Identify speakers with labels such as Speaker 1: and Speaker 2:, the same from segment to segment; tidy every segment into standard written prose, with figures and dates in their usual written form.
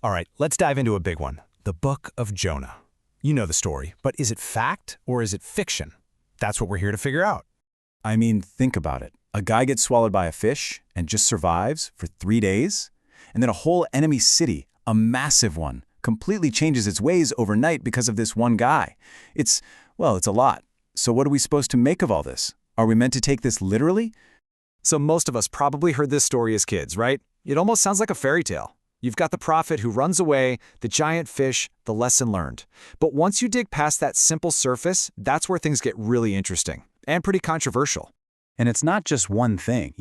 Speaker 1: All right, let's dive into a big one. The Book of Jonah. You know the story, but is it fact or is it fiction? That's what we're here to figure out.
Speaker 2: I mean, think about it. A guy gets swallowed by a fish and just survives for 3 days, and then a whole enemy city, a massive one, completely changes its ways overnight because of this one guy. It's a lot. So what are we supposed to make of all this? Are we meant to take this literally?
Speaker 1: So most of us probably heard this story as kids, right? It almost sounds like a fairy tale. You've got the prophet who runs away, the giant fish, the lesson learned. But once you dig past that simple surface, that's where things get really interesting and pretty controversial.
Speaker 2: And it's not just one thing,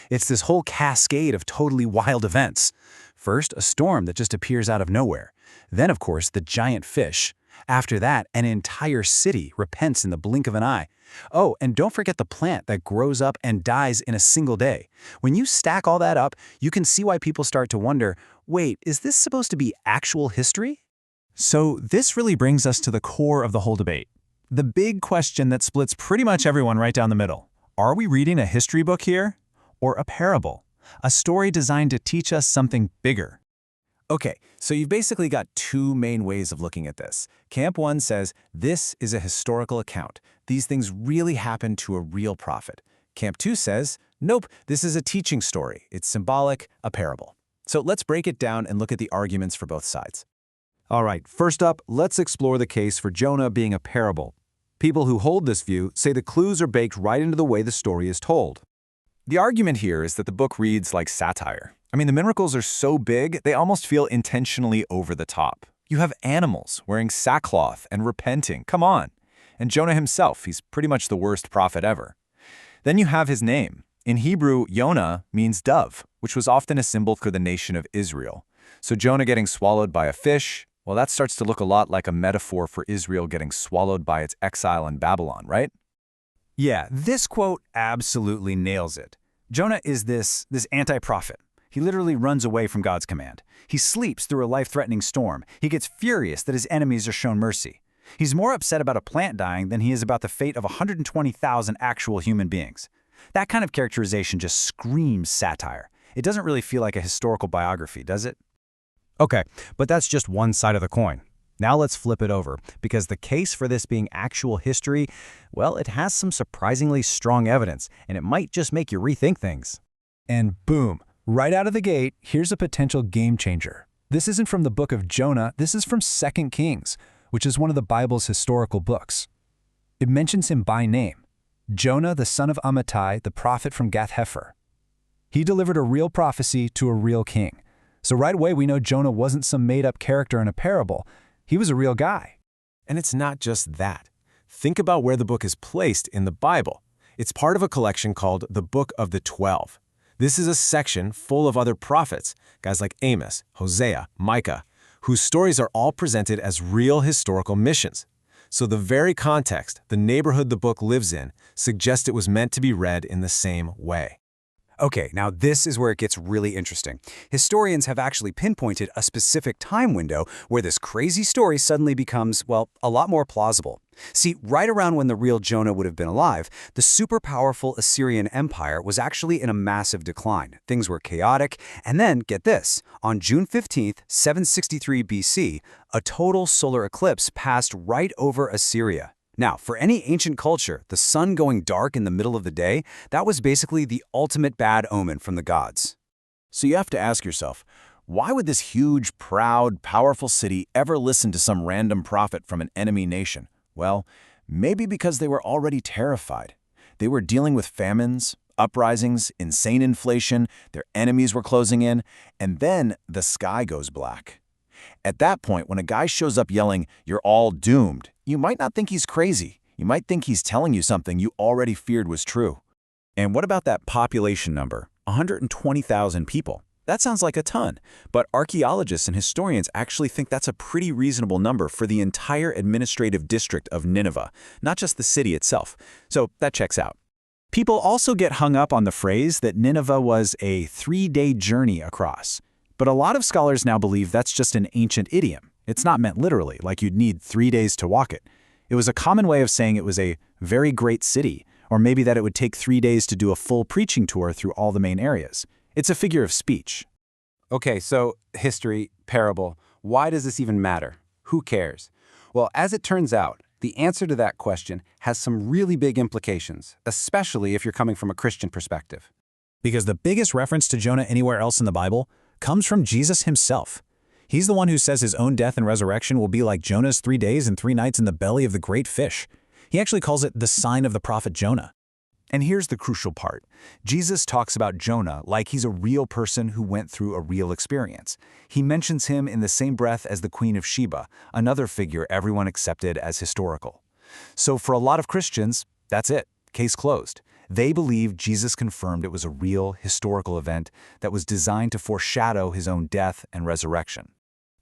Speaker 2: It's this whole cascade of totally wild events. First, a storm that just appears out of nowhere. Then, of course, the giant fish. After that, an entire city repents in the blink of an eye. Oh, and don't forget the plant that grows up and dies in a single day. When you stack all that up, you can see why people start to wonder, wait, is this supposed to be actual history?
Speaker 3: So this really brings us to the core of the whole debate. The big question that splits pretty much everyone right down the middle. Are we reading a history book here? Or a parable? A story designed to teach us something bigger?
Speaker 1: Okay, so you've basically got two main ways of looking at this. Camp 1 says, this is a historical account. These things really happened to a real prophet. Camp 2 says, nope, this is a teaching story. It's symbolic, a parable. So let's break it down and look at the arguments for both sides.
Speaker 4: All right, first up, let's explore the case for Jonah being a parable. People who hold this view say the clues are baked right into the way the story is told.
Speaker 2: The argument here is that the book reads like satire. I mean, the miracles are so big, they almost feel intentionally over the top. You have animals wearing sackcloth and repenting, come on. And Jonah himself, he's pretty much the worst prophet ever. Then you have his name. In Hebrew, Jonah means dove, which was often a symbol for the nation of Israel. So Jonah getting swallowed by a fish, well, that starts to look a lot like a metaphor for Israel getting swallowed by its exile in Babylon, right?
Speaker 3: Yeah, this quote absolutely nails it. Jonah is this anti-prophet. He literally runs away from God's command. He sleeps through a life-threatening storm. He gets furious that his enemies are shown mercy. He's more upset about a plant dying than he is about the fate of 120,000 actual human beings. That kind of characterization just screams satire. It doesn't really feel like a historical biography, does it?
Speaker 1: Okay, but that's just one side of the coin. Now let's flip it over, because the case for this being actual history, well, it has some surprisingly strong evidence, and it might just make you rethink things.
Speaker 3: And boom, right out of the gate, here's a potential game changer. This isn't from the book of Jonah, this is from 2 Kings, which is one of the Bible's historical books. It mentions him by name, Jonah the son of Amittai, the prophet from Gath-Hepher. He delivered a real prophecy to a real king. So right away we know Jonah wasn't some made-up character in a parable. He was a real guy.
Speaker 2: And it's not just that. Think about where the book is placed in the Bible. It's part of a collection called the Book of the 12. This is a section full of other prophets, guys like Amos, Hosea, Micah, whose stories are all presented as real historical missions. So the very context, the neighborhood the book lives in, suggests it was meant to be read in the same way.
Speaker 5: Okay, now this is where it gets really interesting. Historians have actually pinpointed a specific time window where this crazy story suddenly becomes, well, a lot more plausible. See, right around when the real Jonah would have been alive, the super-powerful Assyrian Empire was actually in a massive decline. Things were chaotic, and then, get this, on June 15th, 763 BC, a total solar eclipse passed right over Assyria. Now, for any ancient culture, the sun going dark in the middle of the day, that was basically the ultimate bad omen from the gods.
Speaker 2: So you have to ask yourself, why would this huge, proud, powerful city ever listen to some random prophet from an enemy nation? Well, maybe because they were already terrified. They were dealing with famines, uprisings, insane inflation, their enemies were closing in, and then the sky goes black. At that point, when a guy shows up yelling, "You're all doomed," you might not think he's crazy. You might think he's telling you something you already feared was true.
Speaker 4: And what about that population number? 120,000 people. That sounds like a ton, but archaeologists and historians actually think that's a pretty reasonable number for the entire administrative district of Nineveh, not just the city itself. So that checks out. People also get hung up on the phrase that Nineveh was a 3-day journey across. But a lot of scholars now believe that's just an ancient idiom. It's not meant literally, like you'd need 3 days to walk it. It was a common way of saying it was a very great city, or maybe that it would take 3 days to do a full preaching tour through all the main areas. It's a figure of speech.
Speaker 5: Okay, so history, parable, why does this even matter? Who cares? Well, as it turns out, the answer to that question has some really big implications, especially if you're coming from a Christian perspective.
Speaker 1: Because the biggest reference to Jonah anywhere else in the Bible comes from Jesus himself. He's the one who says his own death and resurrection will be like Jonah's 3 days and 3 nights in the belly of the great fish. He actually calls it the sign of the prophet Jonah.
Speaker 2: And here's the crucial part. Jesus talks about Jonah like he's a real person who went through a real experience. He mentions him in the same breath as the Queen of Sheba, another figure everyone accepted as historical. So for a lot of Christians, that's it. Case closed. They believe Jesus confirmed it was a real, historical event that was designed to foreshadow his own death and resurrection.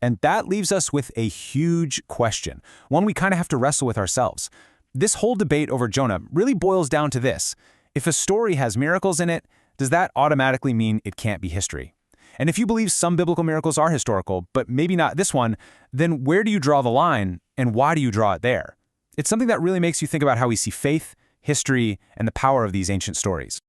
Speaker 3: And that leaves us with a huge question, one we kind of have to wrestle with ourselves. This whole debate over Jonah really boils down to this. If a story has miracles in it, does that automatically mean it can't be history? And if you believe some biblical miracles are historical, but maybe not this one, then where do you draw the line, and why do you draw it there? It's something that really makes you think about how we see faith, history, and the power of these ancient stories.